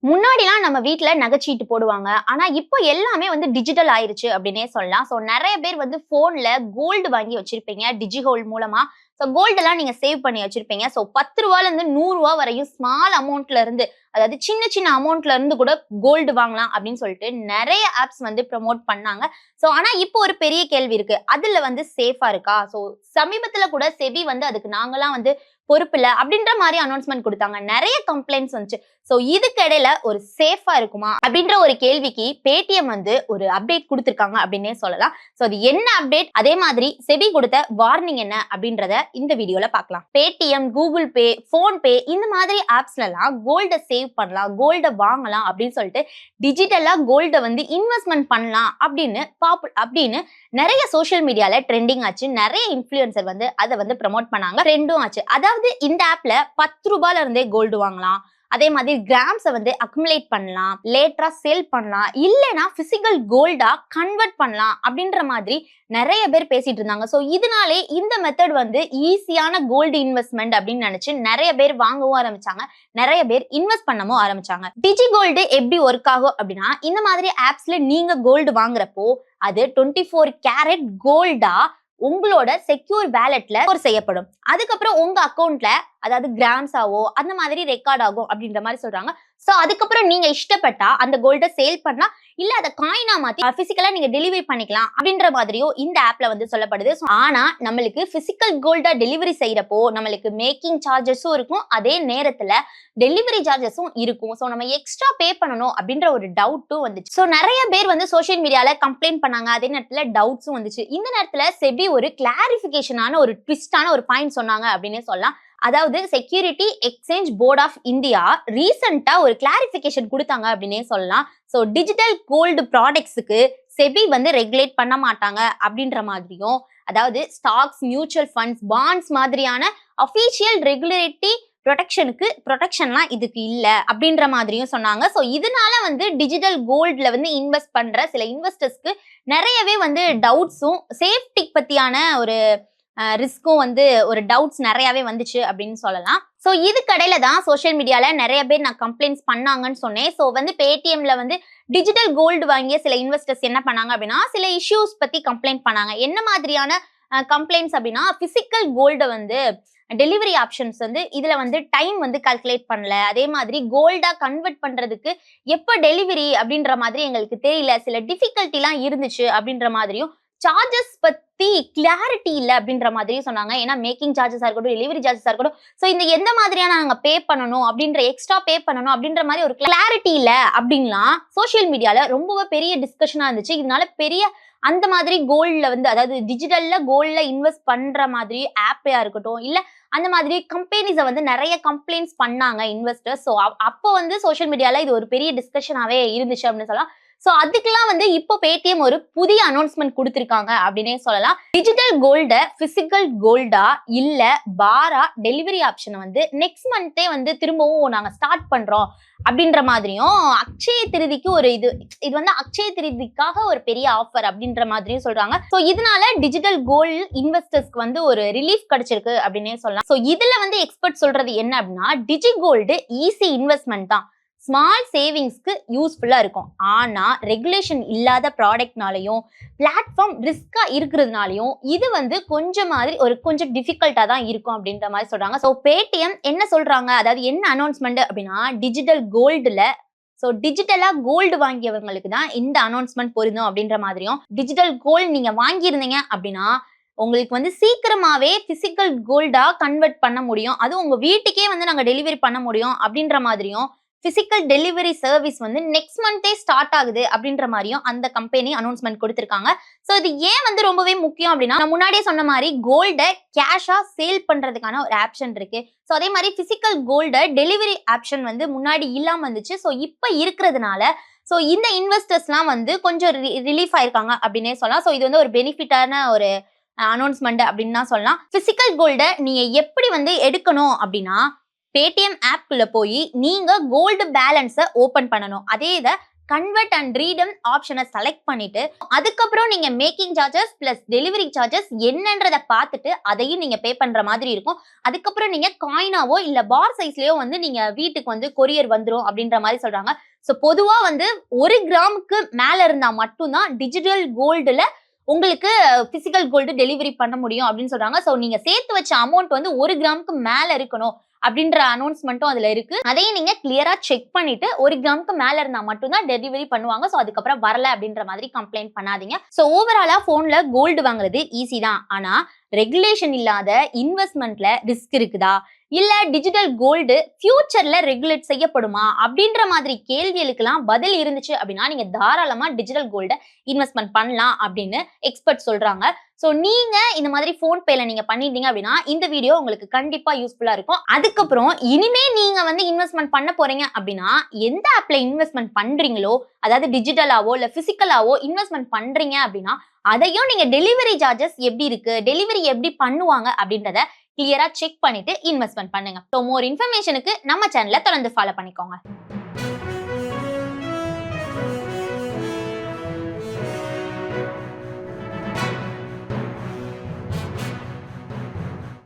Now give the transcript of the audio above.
முன்னாடிலாம் நம்ம வீட்ல நகைச்சீட்டு போடுவாங்க. ஆனா, இப்போ எல்லாமே வந்து டிஜிட்டல் ஆயிருச்சு அப்டின்னே சொல்லலாம். ஸோ நெறைய பேர் வந்து ஃபோன்ல கோல்டு வாங்கி வச்சிருப்பீங்க. டிஜிகோல்டு மூலமா. ஸோ கோல்டெல்லாம் நீங்க சேவ் பண்ணி வச்சிருப்பீங்க. ஸோ ரூ. 10லேருந்து ரூ. 100 வரையும் ஸ்மால் அமௌண்ட்ல இருந்து, அதாவது சின்ன சின்ன அமௌண்ட்ல இருந்து கூட கோல்டு வாங்கலாம் அப்டின்னு சொல்லிட்டு நெறைய ஆப்ஸ் வந்து ப்ரமோட் பண்ணாங்க. ஸோ ஆனா இப்போ ஒரு பெரிய கேள்வி இருக்கு. அதுல வந்து சேஃபா இருக்கா? ஸோ சமீபத்துல கூட செபி வந்து அதுக்கு நாங்கலாம் வந்து பொறுப்பில்ல அப்டின்ற மாரி அனௌன்ஸ்மென்ட் குடுத்தாங்க. நெறைய கம்ப்ளைண்ட்ஸ் வந்துச்சு. சோ இதுக்கு இடையில ஒரு சேஃபா இருக்குமா அப்படின்ற ஒரு கேள்விக்கு பேடிஎம் வந்து ஒரு அப்டேட் கொடுத்திருக்காங்க அப்படின்னே சொல்லலாம். சோ அது என்ன அப்டேட், அதே மாதிரி செபி கொடுத்த வார்னிங் என்ன அப்படின்றத இந்த வீடியோல பார்க்கலாம். பேடிஎம், கூகுள் பே, போன் பே இந்த மாதிரி ஆப்ஸ்ல எல்லாம் கோல்ட சேவ் பண்ணலாம், கோல்ட வாங்கலாம் அப்படின்னு சொல்லிட்டு டிஜிட்டலா கோல்ட வந்து இன்வெஸ்ட்மெண்ட் பண்ணலாம் அப்படின்னு நிறைய சோஷியல் மீடியால ட்ரெண்டிங் ஆச்சு. நிறைய இன்ஃப்ளூயன்சர் வந்து அதை வந்து ப்ரமோட் பண்ணாங்க, ட்ரெண்டும் ஆச்சு. அதாவது இந்த ஆப்ல ₹10 இருந்தே கோல்டு வாங்கலாம், அதே மாதிரி கிராம்ஸை வந்து அக்குமுலேட் பண்ணலாம், லேட்டரா சேல் பண்ணலாம், இல்லைன்னா பிசிக்கல் கோல்டா கன்வெர்ட் பண்ணலாம் அப்படின்ற மாதிரி நிறைய பேர் பேசிட்டு இருந்தாங்க. ஸோ இதனாலே இந்த மெத்தட் வந்து ஈஸியான கோல்டு இன்வெஸ்ட்மெண்ட் அப்படின்னு நினைச்சு நிறைய பேர் வாங்கவும் ஆரம்பிச்சாங்க, நிறைய பேர் இன்வெஸ்ட் பண்ணவும் ஆரம்பிச்சாங்க. டிஜி கோல்டு எப்படி ஒர்க் ஆகும் அப்படின்னா, இந்த மாதிரி ஆப்ஸ்ல நீங்க கோல்டு வாங்குறப்போ அது 24 கேரட் கோல்டா உங்களோட செக்யூர் வேலெட்ல ஸ்டோர் செய்யப்படும். அதுக்கப்புறம் உங்க அக்கௌண்ட்ல, அதாவது கிராம்ஸாவோ அந்த மாதிரி ரெக்கார்ட் ஆகும் அப்படின்ற மாதிரி சொல்றாங்க. சோ அதுக்கப்புறம் நீங்க இஷ்டப்பட்டா அந்த கோல்ட சேல் பண்ணலாம், இல்ல அதை காயினா மாத்தி பிசிக்கலா நீங்க டெலிவரி பண்ணிக்கலாம் அப்படின்ற மாதிரியும் இந்த ஆப்ல வந்து சொல்லப்படுது. ஆனா நம்மளுக்கு பிசிக்கல் கோல்டா டெலிவரி செய்யறப்போ நம்மளுக்கு மேக்கிங் சார்ஜஸும் இருக்கும், அதே நேரத்துல டெலிவரி சார்ஜஸும் இருக்கும். சோ நம்ம எக்ஸ்ட்ரா பே பண்ணணும் அப்படின்ற ஒரு டவுட்டும் வந்துச்சு. சோ நிறைய பேர் வந்து சோஷியல் மீடியால கம்ப்ளைண்ட் பண்ணாங்க, அதே நேரத்துல டவுட்ஸும் வந்துச்சு. இந்த நேரத்துல செபி ஒரு கிளாரிபிகேஷனான ஒரு ட்விஸ்டான ஒரு பாயிண்ட் சொன்னாங்க அப்படின்னே சொல்லலாம். அதாவது security exchange board of India ரீசெண்டா ஒரு கிளாரிபிகேஷன் கொடுத்தாங்க அப்படின்னே சொல்லலாம். ஸோ டிஜிட்டல் கோல்டு ப்ராடக்ட்ஸுக்கு செபி வந்து ரெகுலேட் பண்ண மாட்டாங்க அப்படின்ற மாதிரியும், அதாவது ஸ்டாக்ஸ், மியூச்சுவல் ஃபண்ட்ஸ், பாண்ட்ஸ் மாதிரியான அஃபீஷியல் ரெகுலேட்டரி ப்ரொடெக்ஷன்லாம் இதுக்கு இல்ல அப்படின்ற மாதிரியும் சொன்னாங்க. ஸோ இதனால வந்து டிஜிட்டல் கோல்ட்ல வந்து இன்வெஸ்ட் பண்ற சில இன்வெஸ்டர்ஸ்க்கு நிறையவே வந்து டவுட்ஸும் சேஃப்டி பத்தியான ஒரு ரிஸ்க்கும் வந்து ஒரு டவுட்ஸ் நிறையவே வந்துச்சு அப்படின்னு சொல்லலாம். ஸோ இது கடையில தான் சோஷியல் மீடியால நிறைய பேர் நான் கம்ப்ளைண்ட்ஸ் பண்ணாங்கன்னு சொன்னேன். ஸோ வந்து பேடிஎம்ல வந்து டிஜிட்டல் கோல்டு வாங்கிய சில இன்வெஸ்டர்ஸ் என்ன பண்ணாங்க அப்படின்னா, சில இஷ்யூஸ் பத்தி கம்ப்ளைண்ட் பண்ணாங்க. என்ன மாதிரியான கம்ப்ளைண்ட்ஸ் அப்படின்னா, பிசிக்கல் கோல்ட வந்து டெலிவரி ஆப்ஷன்ஸ் வந்து இதுல வந்து டைம் வந்து கால்குலேட் பண்ணல, அதே மாதிரி கோல்டா கன்வெர்ட் பண்றதுக்கு எப்ப டெலிவரி அப்படின்ற மாதிரி எங்களுக்கு தெரியல, சில டிஃபிகல்ட்டிலாம் இருந்துச்சு அப்படின்ற மாதிரியும், சார்ஜஸ் பத்தி கிளாரிட்டி இல்ல அப்படின்ற மாதிரியும் சொன்னாங்க. ஏன்னா மேக்கிங் சார்ஜஸா இருக்கட்டும், டெலிவரி சார்ஜஸா இருக்கட்டும், சோ இந்த எந்த மாதிரியான நாங்க பே பண்ணணும் அப்படின்ற, எக்ஸ்ட்ரா பே பண்ணணும் அப்படின்ற மாதிரி ஒரு கிளாரிட்டி இல்ல அப்படின்லாம் சோஷியல் மீடியால ரொம்பவே பெரிய டிஸ்கஷனா இருந்துச்சு. இதனால பெரிய அந்த மாதிரி கோல்ட்ல வந்து, அதாவது டிஜிட்டல்ல கோல்ட்ல இன்வெஸ்ட் பண்ற மாதிரி ஆப்பா இருக்கட்டும், இல்ல அந்த மாதிரி கம்பெனிஸை வந்து நிறைய கம்ப்ளைண்ட்ஸ் பண்ணாங்க இன்வெஸ்டர்ஸ். ஸோ அப்போ வந்து சோஷியல் மீடியால இது ஒரு பெரிய டிஸ்கஷனாவே இருந்துச்சு அப்படின்னு சொல்லலாம். சோ அதுக்கெல்லாம் வந்து இப்போ பேடிஎம் ஒரு புதிய அனௌன்ஸ்மெண்ட் கொடுத்திருக்காங்க அப்படின்னே சொல்லலாம். டிஜிட்டல் கோல்ட பிசிக்கல் கோல்டா இல்ல பாரா டெலிவரி ஆப்ஷனை வந்து நெக்ஸ்ட் மந்தே வந்து திரும்பவும் நாங்க ஸ்டார்ட் பண்றோம் அப்படின்ற மாதிரியும், அக்ஷய திருதிக்கு ஒரு இது வந்து அக்ஷய திருதிக்காக ஒரு பெரிய ஆஃபர் அப்படின்ற மாதிரியும் சொல்றாங்க. சோ இதனால டிஜிட்டல் கோல்டு இன்வெஸ்டர்ஸ்க்கு வந்து ஒரு ரிலீஃப் கிடைச்சிருக்கு அப்படின்னே சொல்லலாம். சோ இதுல வந்து எக்ஸ்பர்ட் சொல்றது என்ன அப்படின்னா, டிஜி கோல்டு ஈஸி இன்வெஸ்ட்மெண்ட் தான், ஸ்மால் சேவிங்ஸ்க்கு யூஸ்ஃபுல்லா இருக்கும். ஆனா ரெகுலேஷன் இல்லாத ப்ராடக்ட்னாலையும் பிளாட்ஃபார்ம் ரிஸ்கா இருக்கிறதுனாலையும் இது வந்து கொஞ்சம் டிஃபிகல்ட்டா தான் இருக்கும் அப்படின்ற மாதிரி சொல்றாங்க. ஸோ பேடிஎம் என்ன சொல்றாங்க, அதாவது என்ன அனௌன்ஸ்மெண்ட் அப்படின்னா, டிஜிட்டல் கோல்டுல டிஜிட்டலா கோல்டு வாங்கியவங்களுக்கு தான் இந்த அனௌன்ஸ்மெண்ட் பொருந்தும் அப்படின்ற மாதிரியும், டிஜிட்டல் கோல்டு நீங்க வாங்கியிருந்தீங்க அப்படின்னா உங்களுக்கு வந்து சீக்கிரமாவே பிசிக்கல் கோல்டா கன்வெர்ட் பண்ண முடியும், அது உங்க வீட்டுக்கே வந்து நாங்க டெலிவரி பண்ண முடியும் அப்படின்ற மாதிரியும், பிசிக்கல் டெலிவரி சர்வீஸ் வந்து நெக்ஸ்ட் மந்தே ஸ்டார்ட் ஆகுது அப்படின்ற மாதிரியும் அந்த கம்பெனி அனௌன்ஸ்மெண்ட் கொடுத்திருக்காங்க. சோ இது ஏன் வந்து ரொம்பவே முக்கியம் அப்படின்னா, நான் முன்னாடியே சொன்ன மாதிரி கோல்ட கேஷா சேல் பண்றதுக்கான ஒரு ஆப்ஷன் இருக்கு. சோ அதே மாதிரி பிசிக்கல் கோல்ட டெலிவரி ஆப்ஷன் வந்து முன்னாடி இல்லாம இருந்துச்சு. சோ இப்ப இருக்கிறதுனால சோ இந்த இன்வெஸ்டர்ஸ்லாம் வந்து கொஞ்சம் ரிலீஃப் ஆயிருக்காங்க அப்படின்னே சொல்லலாம். சோ இது வந்து ஒரு பெனிஃபிட்டான ஒரு அனௌன்ஸ்மெண்ட் அப்படின்னு தான் சொல்லலாம். பிசிக்கல் கோல்ட நீங்க எப்படி வந்து எடுக்கணும் அப்படின்னா, பேடிஎம் ஆப்குள்ள போய் நீங்க கோல்டு பேலன்ஸை ஓபன் பண்ணணும். அதே இதை கன்வெர்ட் அண்ட் ரீடம் ஆப்ஷனை செலக்ட் பண்ணிட்டு அதுக்கப்புறம் நீங்க making charges plus delivery charges என்னன்றதை பார்த்துட்டு அதையும் நீங்க பே பண்ற மாதிரி இருக்கும். அதுக்கப்புறம் நீங்க காயினாவோ இல்ல பார் சைஸ்லயோ வந்து நீங்க வீட்டுக்கு வந்து கொரியர் வந்துரும் அப்படின்ற மாதிரி சொல்றாங்க. சோ பொதுவா வந்து 1 கிராமுக்கு மேல இருந்தா மட்டும்தான் டிஜிட்டல் கோல்டுல உங்களுக்கு பிசிக்கல் கோல்டு டெலிவரி பண்ண முடியும் அப்படின்னு சொல்றாங்க. சோ நீங்க சேர்த்து வச்ச அமௌண்ட் வந்து 1 கிராமுக்கு மேல இருக்கணும் அப்படின்ற அனௌன்ஸ்மெண்ட்டும் அதுல இருக்கு. அதையும் நீங்க கிளியரா செக் பண்ணிட்டு 1 கிராமுக்கு மேல இருந்தா மட்டும் தான் டெலிவரி பண்ணுவாங்க. சோ அதுக்கப்புறம் வரல அப்படின்ற மாதிரி கம்ப்ளைண்ட் பண்ணாதீங்க. சோ ஓவராலா போன்ல கோல்டு வாங்குறது ஈஸி தான். ஆனா ரெகுலேஷன் இல்லாத இன்வெஸ்ட்மெண்ட்ல ரிஸ்க் இருக்குதா, இல்ல டிஜிட்டல் கோல்டு ஃபியூச்சர்ல ரெகுலேட் செய்யப்படுமா அப்படின்ற மாதிரி கேள்விகளுக்கெல்லாம் பதில் இருந்துச்சு அப்படின்னா நீங்க தாராளமா டிஜிட்டல் கோல்ட இன்வெஸ்ட்மெண்ட் பண்ணலாம் அப்படின்னு எக்ஸ்பர்ட் சொல்றாங்க. சோ நீங்க இந்த மாதிரி போன்பேல நீங்க பண்ணிட்டீங்க அப்படின்னா இந்த வீடியோ உங்களுக்கு கண்டிப்பா யூஸ்ஃபுல்லா இருக்கும். அதுக்கப்புறம் இனிமே நீங்க வந்து இன்வெஸ்ட்மெண்ட் பண்ண போறீங்க அப்படின்னா எந்த ஆப்ல இன்வெஸ்ட்மெண்ட் பண்றீங்களோ, அதாவது டிஜிட்டலாவோ இல்ல பிசிக்கலாவோ இன்வெஸ்ட்மெண்ட் பண்றீங்க அப்படின்னா அதையும் நீங்க டெலிவரி சார்ஜஸ் எப்படி இருக்கு, டெலிவரி எப்படி பண்ணுவாங்க அப்படின்றத கிளியரா செக் பண்ணிட்டு இன்வெஸ்ட்மெண்ட் பண்ணுங்க. சோ மோர் இன்ஃபர்மேஷனுக்கு நம்ம சேனலை தொடர்ந்து ஃபாலோ பண்ணிக்கோங்க.